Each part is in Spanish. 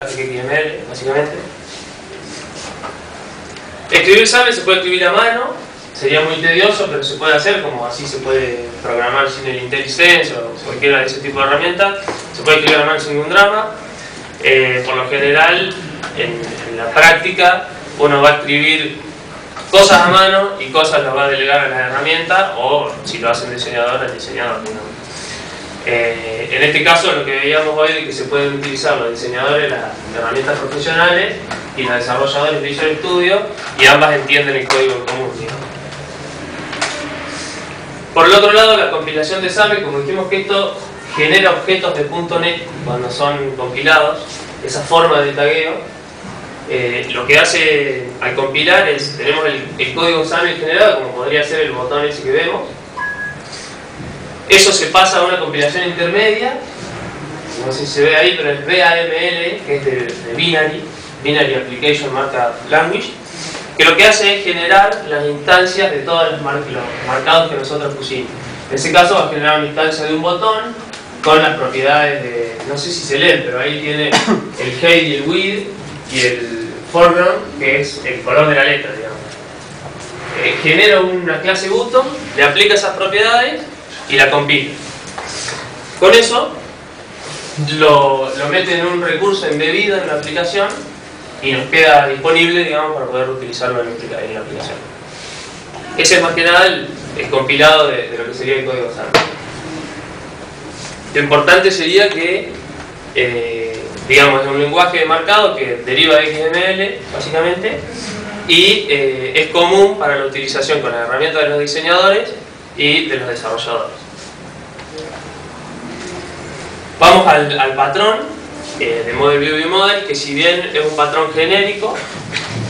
XML, básicamente. Escribir SAML se puede escribir a mano, sería muy tedioso, pero se puede hacer, como así se puede programar sin el IntelliSense o cualquiera de ese tipo de herramientas. Se puede escribir a mano sin ningún drama. Por lo general, en la práctica, uno va a escribir cosas a mano y cosas las va a delegar a la herramienta, o si lo hace un diseñador, al diseñador, ¿no? En este caso, lo que veíamos hoy es que se pueden utilizar los diseñadores las herramientas profesionales y los desarrolladores de Visual Studio, y ambas entienden el código común, ¿no? Por el otro lado, la compilación de SAML, como dijimos que esto genera objetos de .NET cuando son compilados, esa forma de tagueo, lo que hace al compilar es, tenemos el código SAML generado, como podría ser el botón ese que vemos. Eso se pasa a una compilación intermedia, no sé si se ve ahí, pero es BAML, que es de Binary Application Markup Language, que lo que hace es generar las instancias de todos los marcados que nosotros pusimos. En ese caso va a generar una instancia de un botón con las propiedades de, no sé si se leen, pero ahí tiene el height y el width y el foreground, que es el color de la letra, digamos. Genera una clase button, le aplica esas propiedades y la compila. Con eso lo mete en un recurso embebido en la aplicación y nos queda disponible, digamos, para poder utilizarlo en la aplicación. Ese es más que nada el compilado de lo que sería el código SAML. Lo importante sería que, digamos, es un lenguaje de marcado que deriva de XML, básicamente, y es común para la utilización con las herramientas de los diseñadores y de los desarrolladores. Vamos al patrón de Model View Model, que si bien es un patrón genérico,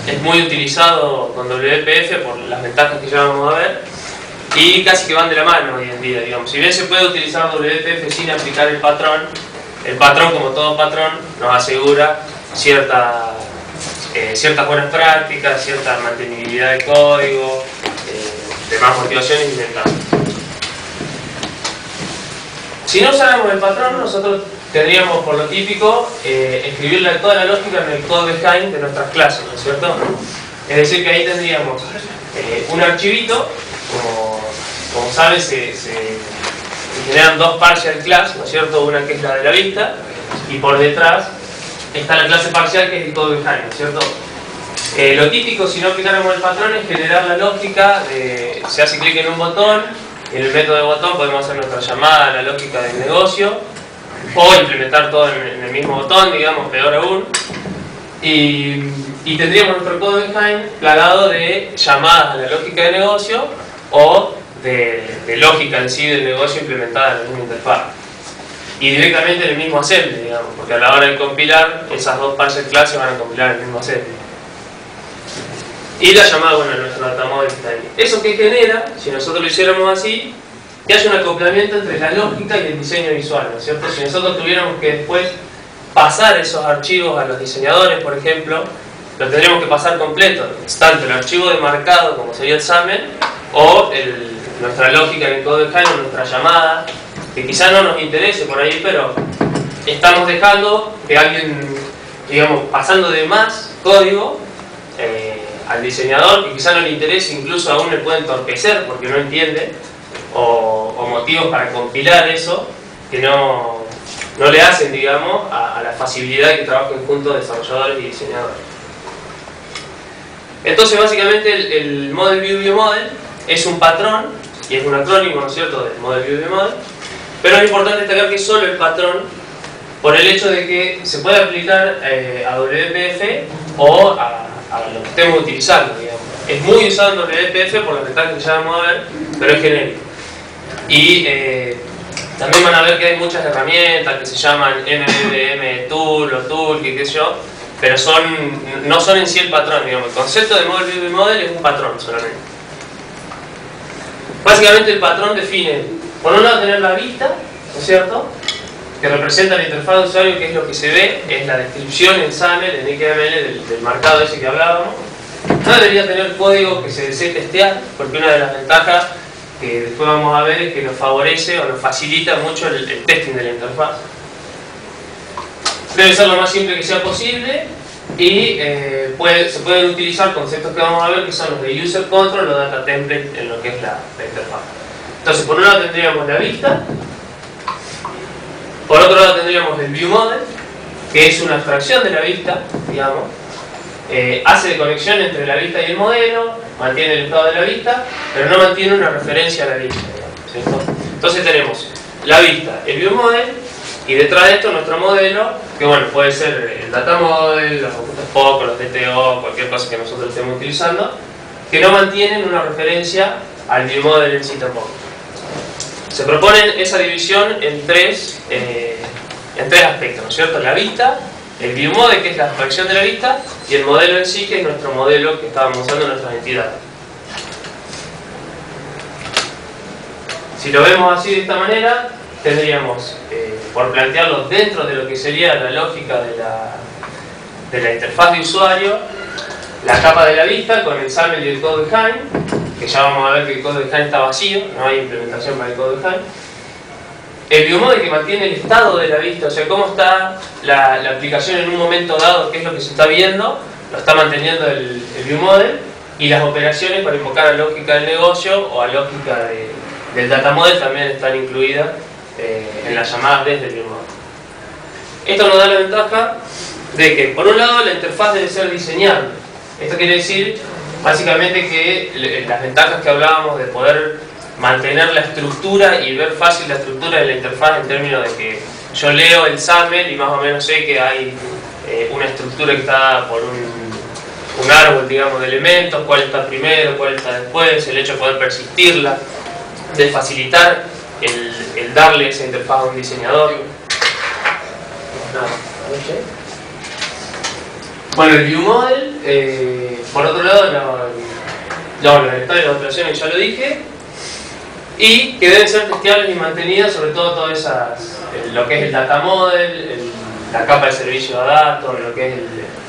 es muy utilizado con WPF por las ventajas que ya vamos a ver, y casi que van de la mano hoy en día, digamos. Si bien se puede utilizar WPF sin aplicar el patrón como todo patrón nos asegura ciertas buenas prácticas, cierta mantenibilidad de código, demás motivaciones y ventajas. Si no usáramos el patrón, nosotros tendríamos, por lo típico, escribirle toda la lógica en el code behind de nuestras clases, ¿no es cierto? Es decir, que ahí tendríamos un archivito, como saben, se generan dos partial class, ¿no es cierto? Una que es la de la vista, y por detrás está la clase parcial, que es el code behind, ¿no es cierto? Lo típico, si no aplicáramos el patrón, es generar la lógica se hace clic en un botón, y en el método de botón podemos hacer nuestra llamada a la lógica del negocio, o implementar todo en el mismo botón, digamos, peor aún, y tendríamos nuestro code behind plagado de llamadas a la lógica de negocio o de lógica en sí del negocio implementada en la misma interfaz. Y directamente en el mismo assembly, digamos, porque a la hora de compilar, esas dos partial clases van a compilar el mismo assembly. Y la llamada, bueno, nuestro datamodel está ahí. Eso que genera, si nosotros lo hiciéramos así, que haya un acoplamiento entre la lógica y el diseño visual, ¿no es cierto? Si nosotros tuviéramos que después pasar esos archivos a los diseñadores, por ejemplo, lo tendríamos que pasar completo, tanto el archivo de marcado, como sería el SAML, o nuestra lógica en el code behind, o nuestra llamada, que quizá no nos interese por ahí, pero estamos dejando que alguien, digamos, pasando de más código al diseñador, que quizá no le interese, incluso aún le puede entorpecer porque no entiende, o motivos para compilar eso que no le hacen, digamos, a la facilidad que trabajen juntos desarrolladores y diseñadores. Entonces, básicamente, el Model View Model es un patrón, y es un acrónimo, ¿no es cierto?, del Model View Model, pero es importante destacar que es solo el patrón, por el hecho de que se puede aplicar a WPF o a lo que estemos utilizando, digamos. Es muy usado en WPF por las ventajas que ya vamos a ver, pero es genérico. Y también van a ver que hay muchas herramientas que se llaman MVM Tool o Toolkit, qué sé yo, pero no son en sí el patrón, digamos. El concepto de Model View Model es un patrón solamente. Básicamente el patrón define, por un lado, tener la vista, ¿no es cierto?, que representa la interfaz de usuario, que es lo que se ve, es la descripción en SAML, en XML, del marcado ese que hablábamos. No debería tener código que se desee testear, porque una de las ventajas que después vamos a ver es que nos favorece o nos facilita mucho el testing de la interfaz. Debe ser lo más simple que sea posible y se pueden utilizar conceptos que vamos a ver que son los de user control o data template en lo que es la interfaz. Entonces, por un lado tendríamos la vista, por otro lado tendríamos el view model, que es una abstracción de la vista, digamos, hace de conexión entre la vista y el modelo, mantiene el estado de la vista, pero no mantiene una referencia a la vista, digamos, ¿cierto? Entonces tenemos la vista, el view model, y detrás de esto nuestro modelo, que bueno, puede ser el data model, los POC, los DTO, cualquier cosa que nosotros estemos utilizando, que no mantienen una referencia al view model en sí tampoco. Se propone esa división en tres aspectos, ¿no es cierto? La vista, el view model, que es la abstracción de la vista, y el modelo en sí, que es nuestro modelo que estábamos usando en nuestras entidades. Si lo vemos así de esta manera, tendríamos, por plantearlo dentro de lo que sería la lógica de la interfaz de usuario, la capa de la vista con el XAML y el code behind, que ya vamos a ver que el code behind está vacío, no hay implementación para el code behind. El view model, que mantiene el estado de la vista, o sea, cómo está la aplicación en un momento dado, qué es lo que se está viendo, lo está manteniendo el view model, y las operaciones para invocar a lógica del negocio o a lógica del data model también están incluidas en las llamadas desde el view model. Esto nos da la ventaja de que, por un lado, la interfaz debe ser diseñable. Esto quiere decir, básicamente, que las ventajas que hablábamos de poder mantener la estructura y ver fácil la estructura de la interfaz en términos de que yo leo el XAML y más o menos sé que hay una estructura que está por un árbol, digamos, de elementos, cuál está primero, cuál está después, el hecho de poder persistirla, de facilitar el darle esa interfaz a un diseñador. Bueno, el view model, por otro lado, los vectores de operaciones ya lo dije, y que deben ser testeables y mantenidas, sobre todo todas esas, lo que es el data model, la capa de servicio a datos, lo que es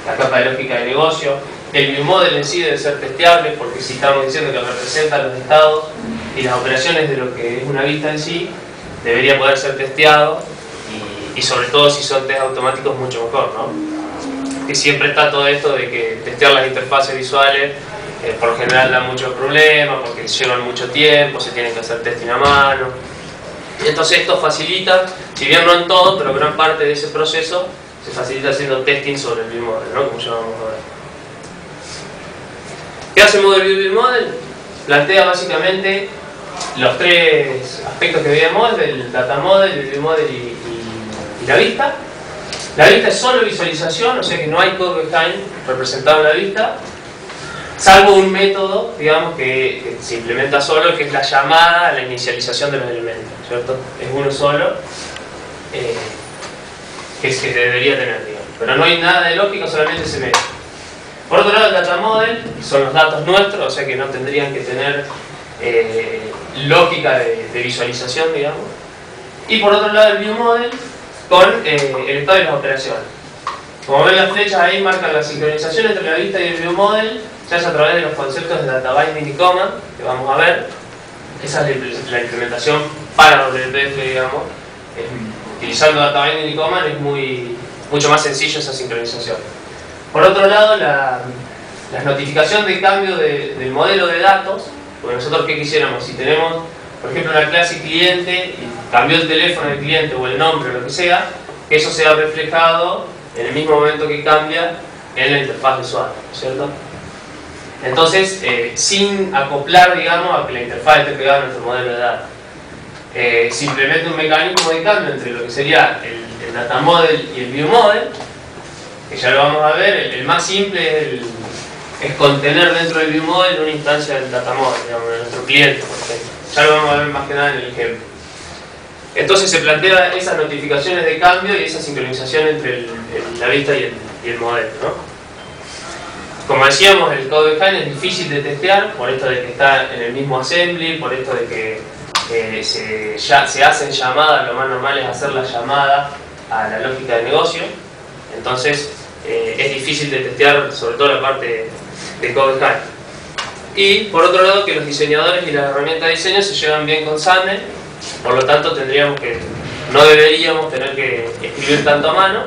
la capa de lógica de negocio. El view model en sí debe ser testeable, porque si estamos diciendo que representa los estados y las operaciones de lo que es una vista en sí, debería poder ser testeado, y sobre todo si son test automáticos mucho mejor, ¿no? Que siempre está todo esto de que testear las interfaces visuales por lo general da muchos problemas porque llevan mucho tiempo, se tienen que hacer testing a mano. Entonces esto facilita, si bien no en todo, pero gran parte de ese proceso se facilita haciendo testing sobre el view model, ¿no? Como ya vamos a ver. ¿Qué hace Model View Model? Plantea básicamente los tres aspectos que veíamos, el data model, el view model y la vista. La vista es solo visualización, o sea que no hay code behind representado en la vista, salvo un método, digamos, que se implementa solo, que es la llamada a la inicialización de los elementos, ¿cierto? Es uno solo, que es que debería tener, digamos. Pero no hay nada de lógica, solamente ese método. Por otro lado, el data model son los datos nuestros, o sea que no tendrían que tener lógica de visualización, digamos. Y por otro lado, el view model con el estado de las operaciones. Como ven, las flechas ahí marcan la sincronización entre la vista y el view model, se hace a través de los conceptos de data binding y command, que vamos a ver. Esa es la implementación para WPF, digamos. Utilizando data binding y command es mucho más sencillo esa sincronización. Por otro lado, la notificación de cambio del modelo de datos, porque nosotros qué quisiéramos, si tenemos, por ejemplo, una clase cliente y cambió el teléfono del cliente o el nombre o lo que sea, que eso sea reflejado en el mismo momento que cambia en la interfaz de usuario, ¿cierto? Entonces, sin acoplar, digamos, a que la interfaz esté pegada a nuestro modelo de datos. Simplemente un mecanismo de cambio entre lo que sería el data model y el view model, que ya lo vamos a ver. El más simple es contener dentro del view model una instancia del data model, digamos, de nuestro cliente, por ejemplo. Ya lo vamos a ver más que nada en el ejemplo. Entonces se plantea esas notificaciones de cambio y esa sincronización entre la vista y el modelo, ¿no? Como decíamos, el code behind es difícil de testear, por esto de que está en el mismo assembly, por esto de que se hacen llamadas, lo más normal es hacer la llamada a la lógica de negocio. Entonces es difícil de testear, sobre todo la parte de code behind. Y por otro lado, que los diseñadores y las herramientas de diseño se llevan bien con XAML, por lo tanto no deberíamos tener que escribir tanto a mano.